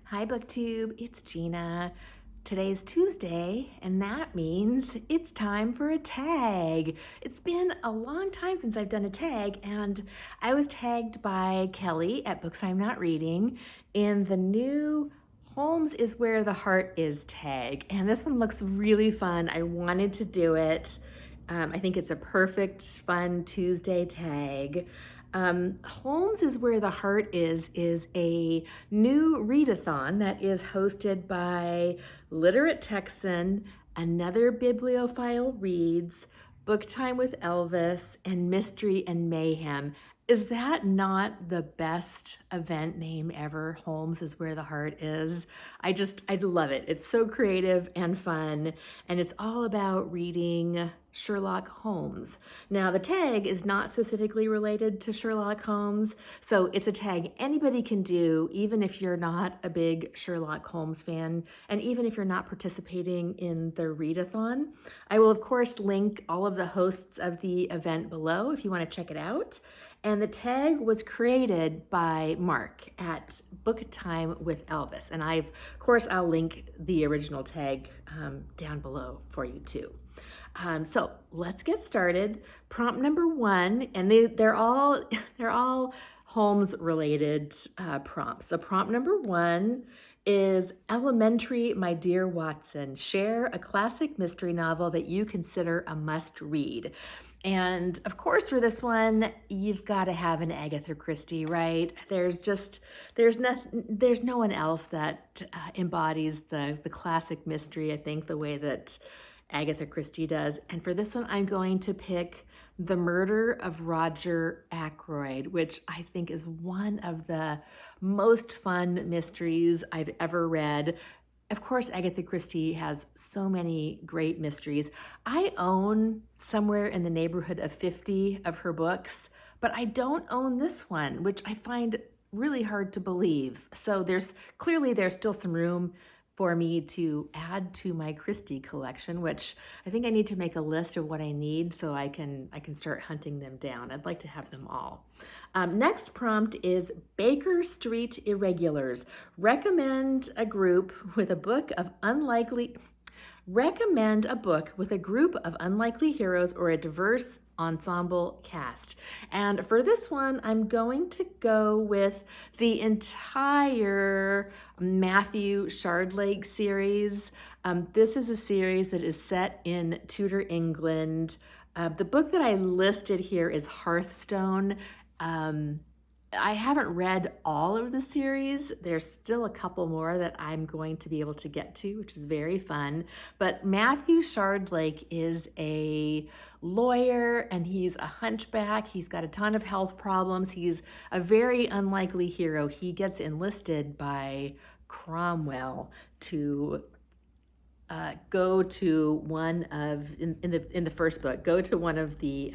Hi booktube, it's Gina. Today's Tuesday, and that means it's time for a tag. It's been a long time since I've done a tag, and I was tagged by Kelly at Books I'm Not Reading in the new Holmes is Where the Heart Is tag. And this one looks really fun. I wanted to do it. I think it's a perfect, fun Tuesday tag. Holmes is Where the Heart is a new readathon that is hosted by Literate Texan, Another Bibliophile Reads, Book Time with Elvis, and Mystery and Mayhem. Is that not the best event name ever? Holmes is Where the Heart is. I love it. It's so creative and fun, and it's all about reading Sherlock Holmes. Now, the tag is not specifically related to Sherlock Holmes, so it's a tag anybody can do, even if you're not a big Sherlock Holmes fan, and even if you're not participating in the readathon. I will, of course, link all of the hosts of the event below if you want to check it out. And the tag was created by Mark at Book Time with Elvis. And of course, I'll link the original tag down below for you too. So let's get started. Prompt number one, and they're all Holmes related prompts. So prompt number one is Elementary, My Dear Watson. Share a classic mystery novel that you consider a must read. And of course, for this one, you've got to have an Agatha Christie, right? There's no one else that embodies the classic mystery, I think, the way that Agatha Christie does. And for this one, I'm going to pick The Murder of Roger Ackroyd, which I think is one of the most fun mysteries I've ever read. Of course, Agatha Christie has so many great mysteries. I own somewhere in the neighborhood of 50 of her books, but I don't own this one, which I find really hard to believe. So there's still some room for me to add to my Christie collection, which I think I need to make a list of what I need so I can start hunting them down. I'd like to have them all. Next prompt is Baker Street Irregulars. Recommend a book with a group of unlikely heroes or a diverse ensemble cast. And for this one, I'm going to go with the entire Matthew Shardlake series. This is a series that is set in Tudor England. The book that I listed here is Hearthstone. I haven't read all of the series. There's still a couple more that I'm going to be able to get to, which is very fun. But Matthew Shardlake is a lawyer and he's a hunchback. He's got a ton of health problems. He's a very unlikely hero. He gets enlisted by Cromwell to go to one of, in the first book, go to one of the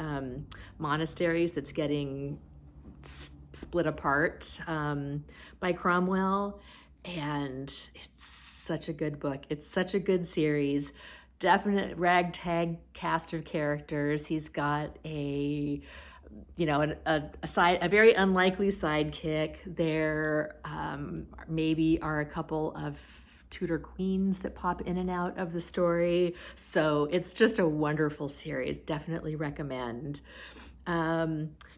monasteries that's getting split apart by Cromwell, and it's such a good book. It's such a good series. Definite ragtag cast of characters. He's got a very unlikely sidekick. There maybe are a couple of Tudor queens that pop in and out of the story. So it's just a wonderful series. Definitely recommend.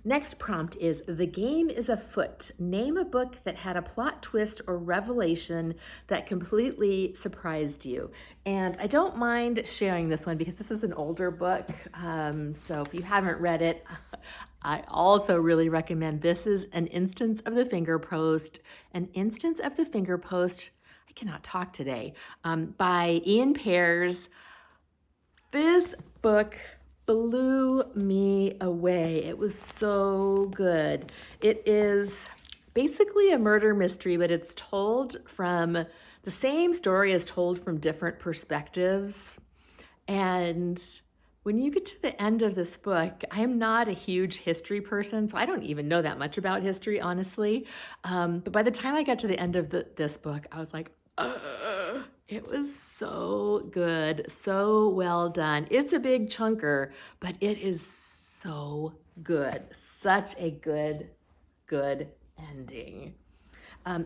Next prompt is The Game is Afoot. Name a book that had a plot twist or revelation that completely surprised you. And I don't mind sharing this one because this is an older book. So if you haven't read it, I also really recommend. This is An Instance of the Finger Post. An Instance of the Finger Post, I cannot talk today, by Ian Pears. This book blew me away. It was so good. It is basically a murder mystery, but it's told from the same story as told from different perspectives. And when you get to the end of this book, I'm not a huge history person, so I don't even know that much about history, honestly. But by the time I got to the end of this book, I was like, it was so good, so well done. It's a big chunker, but it is so good. Such a good ending.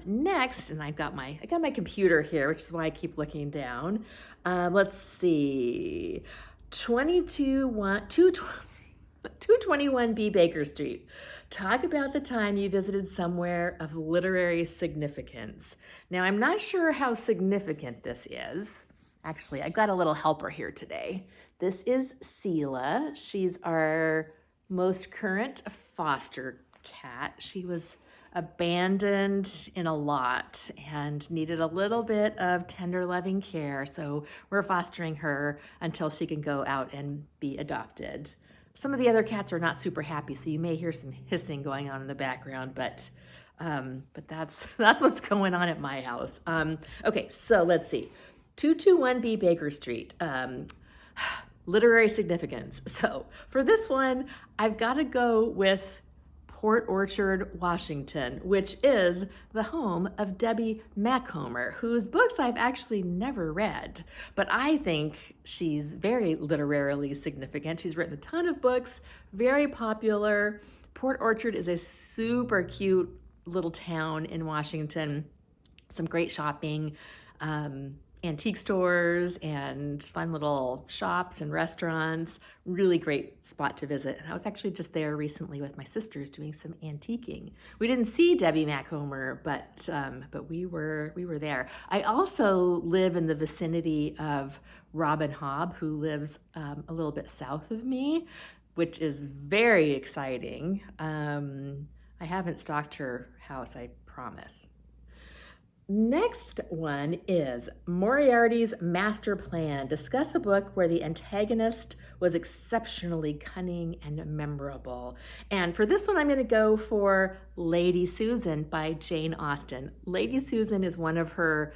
Next, and I got my computer here, which is why I keep looking down. Let's see, 221B Baker Street. Talk about the time you visited somewhere of literary significance. Now, I'm not sure how significant this is. Actually, I got a little helper here today. This is Seela. She's our most current foster cat. She was abandoned in a lot and needed a little bit of tender, loving care. So we're fostering her until she can go out and be adopted. Some of the other cats are not super happy, so you may hear some hissing going on in the background, but that's what's going on at my house. Okay, so let's see. 221B Baker Street. Literary significance. So for this one, I've got to go with Port Orchard, Washington, which is the home of Debbie Macomber, whose books I've actually never read, but I think she's very literarily significant. She's written a ton of books, very popular. Port Orchard is a super cute little town in Washington. Some great shopping, antique stores and fun little shops and restaurants. Really great spot to visit. And I was actually just there recently with my sisters doing some antiquing. We didn't see Debbie Macomber, but we were there. I also live in the vicinity of Robin Hobb, who lives a little bit south of me, which is very exciting. I haven't stalked her house, I promise. Next one is Moriarty's Master Plan. Discuss a book where the antagonist was exceptionally cunning and memorable. And for this one, I'm going to go for Lady Susan by Jane Austen. Lady Susan is one of her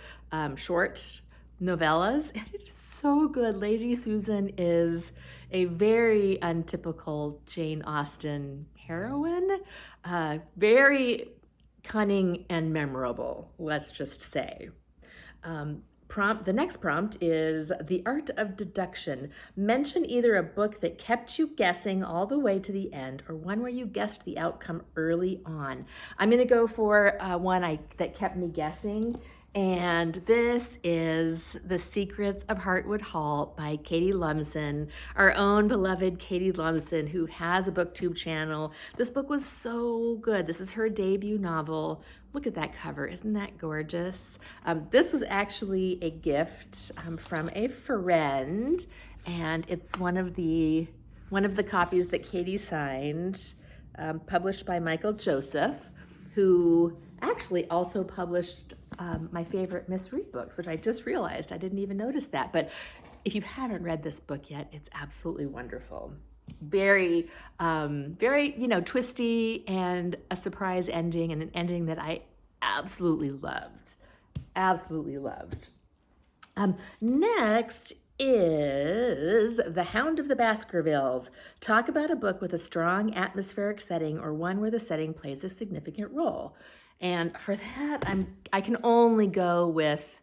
short novellas, and it is so good. Lady Susan is a very untypical Jane Austen heroine, very cunning and memorable, let's just say. The next prompt is The Art of Deduction. Mention either a book that kept you guessing all the way to the end or one where you guessed the outcome early on. I'm going to go for one that kept me guessing, and this is The Secrets of Heartwood Hall by Katie Lumsden, our own beloved Katie Lumsden, who has a booktube channel. This book was so good. This is her debut novel. Look at that cover. Isn't that gorgeous? This was actually a gift from a friend, and it's one of the copies that Katie signed, published by Michael Joseph, who actually also published my favorite Miss Read books, which I just realized. I didn't even notice that. But if you haven't read this book yet, it's absolutely wonderful. Very, twisty and a surprise ending, and an ending that I absolutely loved. Absolutely loved. Next is The Hound of the Baskervilles. Talk about a book with a strong atmospheric setting or one where the setting plays a significant role. And for that, I can only go with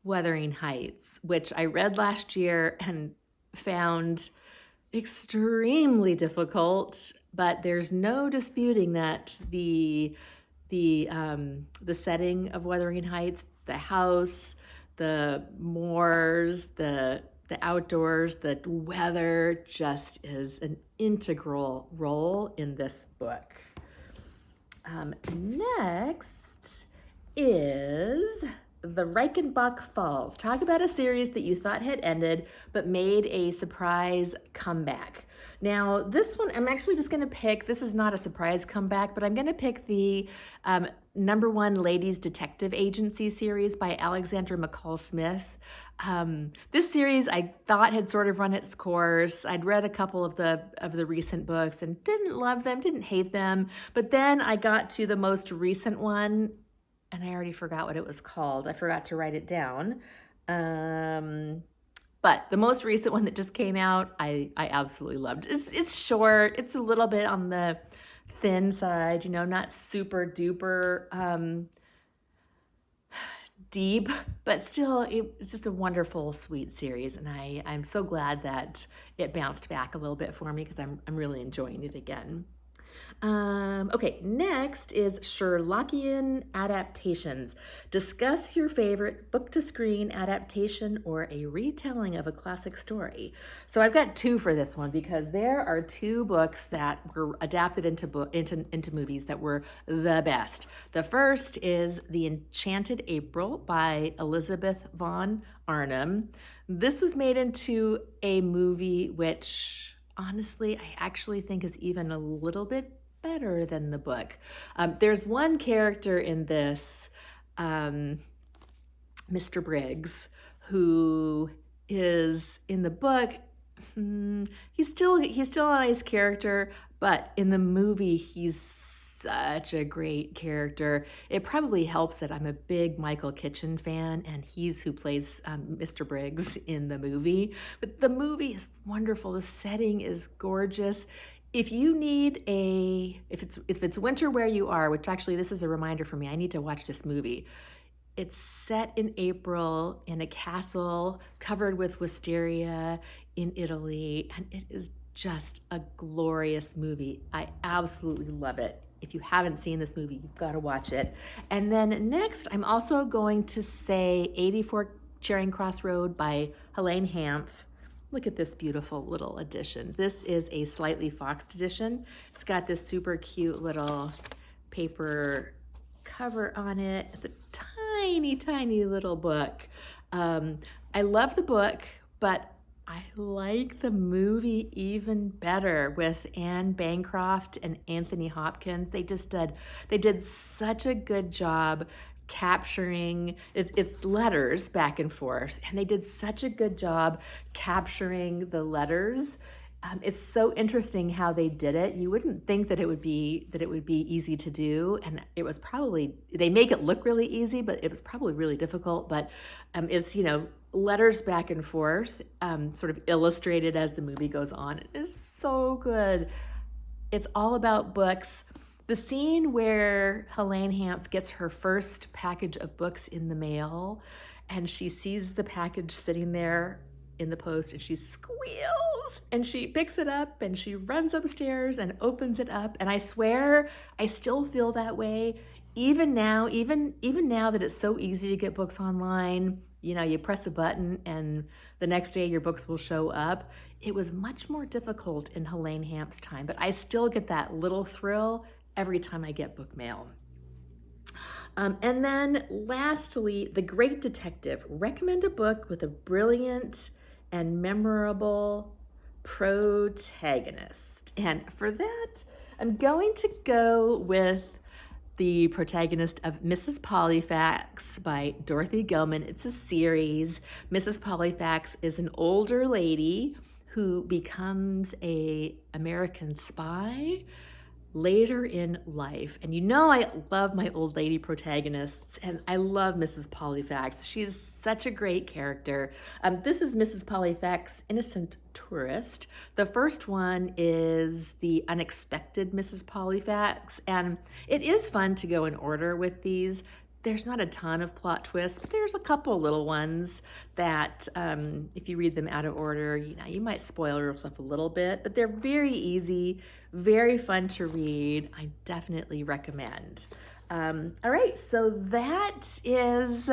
Wuthering Heights, which I read last year and found extremely difficult, but there's no disputing that the setting of Wuthering Heights, the house, the moors, the outdoors, the weather just is an integral role in this book. Next is The Reichenbach Falls. Talk about a series that you thought had ended but made a surprise comeback. Now, this one, I'm actually just going to pick, this is not a surprise comeback, but I'm going to pick the #1 Ladies Detective Agency series by Alexandra McCall Smith. This series I thought had sort of run its course. I'd read a couple of the recent books and didn't love them, didn't hate them. But then I got to the most recent one, and I already forgot what it was called. I forgot to write it down. But the most recent one that just came out, I absolutely loved. It's short. It's a little bit on the thin side, not super duper deep, but still it's just a wonderful, sweet series. And I'm so glad that it bounced back a little bit for me because I'm really enjoying it again. Okay, next is Sherlockian adaptations. Discuss your favorite book-to-screen adaptation or a retelling of a classic story. So I've got two for this one because there are two books that were adapted into movies that were the best. The first is The Enchanted April by Elizabeth von Arnim. This was made into a movie which honestly I actually think is even a little bit better than the book. There's one character in this, Mr. Briggs, who is in the book. He's still a nice character, but in the movie he's such a great character. It probably helps that I'm a big Michael Kitchen fan, and he's who plays Mr. Briggs in the movie. But the movie is wonderful. The setting is gorgeous. If you need if it's winter where you are, which actually this is a reminder for me, I need to watch this movie. It's set in April in a castle covered with wisteria in Italy, and it is just a glorious movie. I absolutely love it. If you haven't seen this movie, you've got to watch it. And then next, I'm also going to say 84 Charing Cross Road by Helene Hanff. Look at this beautiful little edition. This is a slightly foxed edition. It's got this super cute little paper cover on it. It's a tiny, tiny little book. I love the book, but I like the movie even better with Anne Bancroft and Anthony Hopkins. They did such a good job capturing it's letters back and forth, and they did such a good job capturing the letters. It's so interesting how they did it. You wouldn't think that it would be easy to do, and it was probably, they make it look really easy, but it was probably really difficult. But it's letters back and forth, sort of illustrated as the movie goes on. It is so good. It's all about books. The scene where Helene Hanff gets her first package of books in the mail, and she sees the package sitting there in the post, and she squeals, and she picks it up, and she runs upstairs and opens it up. And I swear, I still feel that way even now that it's so easy to get books online. You press a button, and the next day your books will show up. It was much more difficult in Helene Hanff's time, but I still get that little thrill every time I get book mail. And then lastly, The Great Detective. Recommend a book with a brilliant and memorable protagonist. And for that, I'm going to go with The Protagonist of Mrs. Polyfax by Dorothy Gilman. It's a series. Mrs. Polyfax is an older lady who becomes an American spy later in life. And I love my old lady protagonists, and I love Mrs. Polyfax. She's such a great character. This is Mrs. Polyfax, Innocent Tourist. The first one is The Unexpected Mrs. Polyfax, and it is fun to go in order with these. There's not a ton of plot twists, but there's a couple little ones that if you read them out of order, you might spoil yourself a little bit, but they're very easy, very fun to read. I definitely recommend. All right, so that is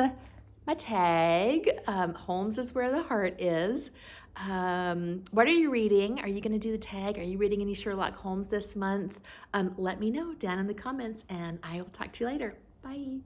my tag. Holmes is where the heart is. What are you reading? Are you going to do the tag? Are you reading any Sherlock Holmes this month? Let me know down in the comments, and I will talk to you later. Bye.